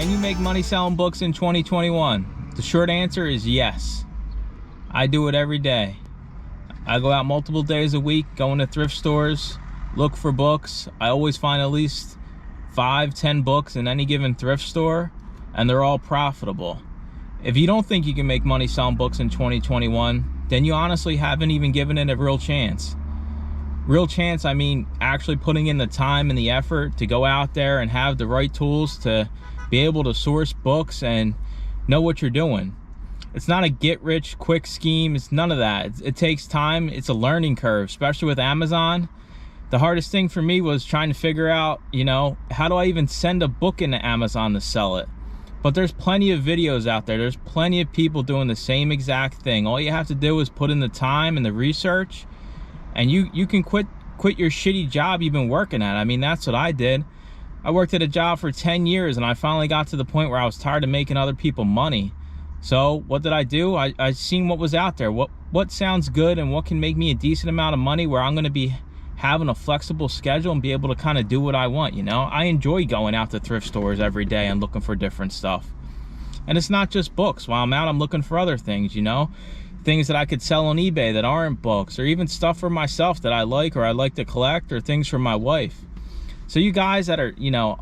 Can you make money selling books in 2021? The short answer is yes. I do it every day. I go out multiple days a week, go into thrift stores, look for books. I always find at least 5-10 books in any given thrift store, and they're all profitable. If you don't think you can make money selling books in 2021, then you honestly haven't even given it a real chance. Real chance, I mean actually putting in the time and the effort to go out there and have the right tools to be able to source books and know what you're doing. It's not a get-rich-quick scheme. It's none of that. It takes time. It's a learning curve, especially with Amazon. The hardest thing for me was trying to figure out, how do I even send a book into Amazon to sell it? But there's plenty of videos out there. There's plenty of people doing the same exact thing. All you have to do is put in the time and the research, and you can quit your shitty job you've been working at. I mean, that's what I did. I worked at a job for 10 years, and I finally got to the point where I was tired of making other people money. So what did I do? I seen what was out there, what sounds good and what can make me a decent amount of money where I'm going to be having a flexible schedule and be able to kind of do what I want. I enjoy going out to thrift stores every day and looking for different stuff. And it's not just books. While I'm out, I'm looking for other things, things that I could sell on eBay that aren't books, or even stuff for myself that I like or I like to collect, or things for my wife. So you guys that are,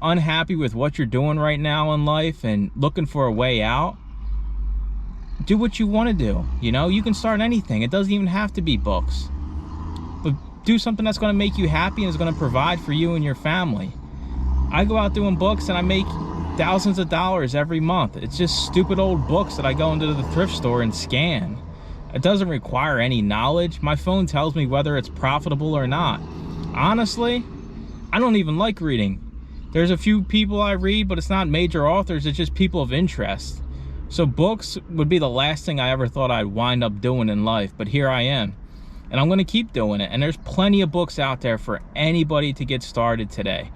unhappy with what you're doing right now in life and looking for a way out, do what you want to do. You can start anything. It doesn't even have to be books. But do something that's going to make you happy and is going to provide for you and your family. I go out doing books and I make thousands of dollars every month. It's just stupid old books that I go into the thrift store and scan. It doesn't require any knowledge. My phone tells me whether it's profitable or not. Honestly, I don't even like reading. There's a few people I read, but it's not major authors. It's just people of interest. So books would be the last thing I ever thought I'd wind up doing in life, but here I am. And I'm going to keep doing it. And there's plenty of books out there for anybody to get started today.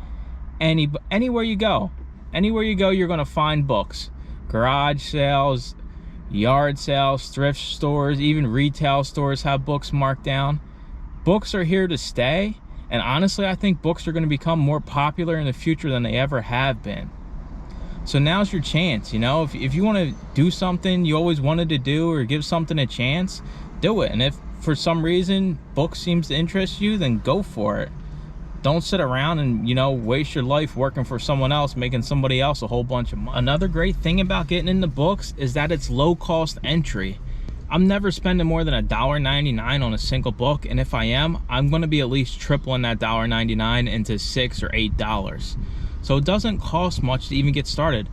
Anywhere you go, you're going to find books. Garage sales, yard sales, thrift stores, even retail stores have books marked down. Books are here to stay. And honestly, I think books are going to become more popular in the future than they ever have been. So now's your chance, if you want to do something you always wanted to do or give something a chance, do it. And if for some reason books seems to interest you, then go for it. Don't sit around and, waste your life working for someone else, making somebody else a whole bunch of money. Another great thing about getting into books is that it's low cost entry. I'm never spending more than $1.99 on a single book, and if I am, I'm going to be at least tripling that $1.99 into $6 or $8. So it doesn't cost much to even get started.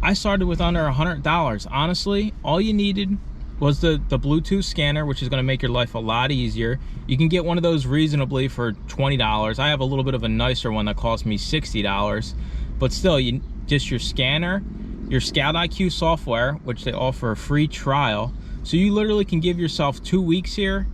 I started with under $100. Honestly, all you needed was the Bluetooth scanner, which is going to make your life a lot easier. You can get one of those reasonably for $20. I have a little bit of a nicer one that cost me $60, but still, just your scanner, your Scout IQ software, which they offer a free trial. So you literally can give yourself 2 weeks here,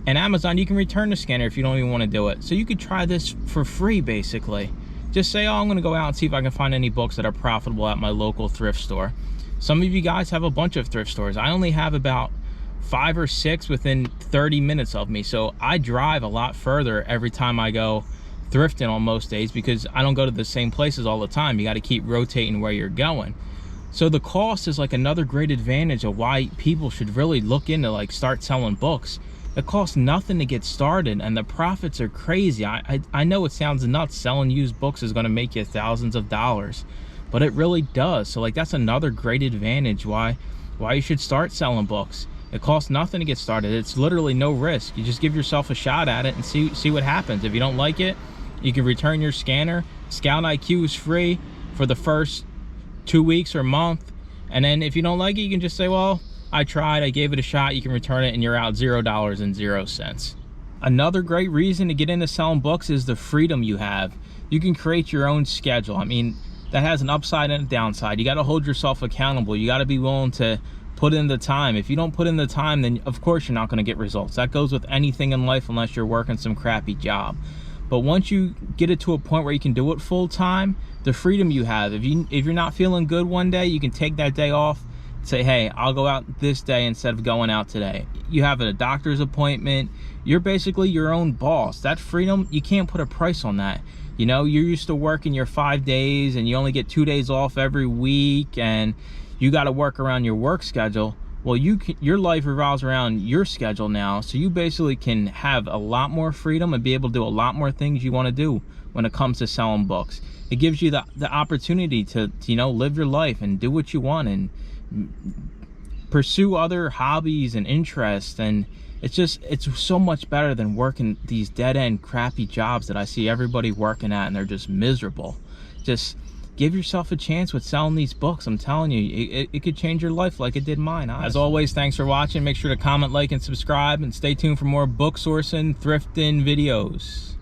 and Amazon, you can return the scanner if you don't even want to do it. So you could try this for free, basically. Just say, I'm going to go out and see if I can find any books that are profitable at my local thrift store. Some of you guys have a bunch of thrift stores. I only have about 5 or 6 within 30 minutes of me. So I drive a lot further every time I go thrifting on most days, because I don't go to the same places all the time. You got to keep rotating where you're going. So the cost is like another great advantage of why people should really look into start selling books. It costs nothing to get started, and the profits are crazy. I know it sounds nuts. Selling used books is going to make you thousands of dollars, but it really does. So that's another great advantage why you should start selling books. It costs nothing to get started. It's literally no risk. You just give yourself a shot at it and see what happens. If you don't like it, you can return your scanner. Scout IQ is free for the first 2 weeks or month, and then if you don't like it, you can just say, well, I tried, I gave it a shot. You can return it and you're out $0.00. Another great reason to get into selling books is the freedom you have. You can create your own schedule. I mean, that has an upside and a downside. You got to hold yourself accountable. You got to be willing to put in the time. If you don't put in the time, then of course you're not going to get results. That goes with anything in life unless you're working some crappy job. But once you get it to a point where you can do it full time, the freedom you have, if you're not feeling good one day, you can take that day off, say, hey, I'll go out this day instead of going out today. You have a doctor's appointment. You're basically your own boss. That freedom, you can't put a price on that. You know, you're used to working your 5 days and you only get 2 days off every week, and you got to work around your work schedule. Well, your life revolves around your schedule now, so you basically can have a lot more freedom and be able to do a lot more things you want to do when it comes to selling books. It gives you the opportunity to, you know, live your life and do what you want and pursue other hobbies and interests. And it's so much better than working these dead-end crappy jobs that I see everybody working at, and they're just miserable. Just give yourself a chance with selling these books. I'm telling you, it could change your life like it did mine, honestly. As always, thanks for watching. Make sure to comment, like, and subscribe, and stay tuned for more book sourcing, thrifting videos.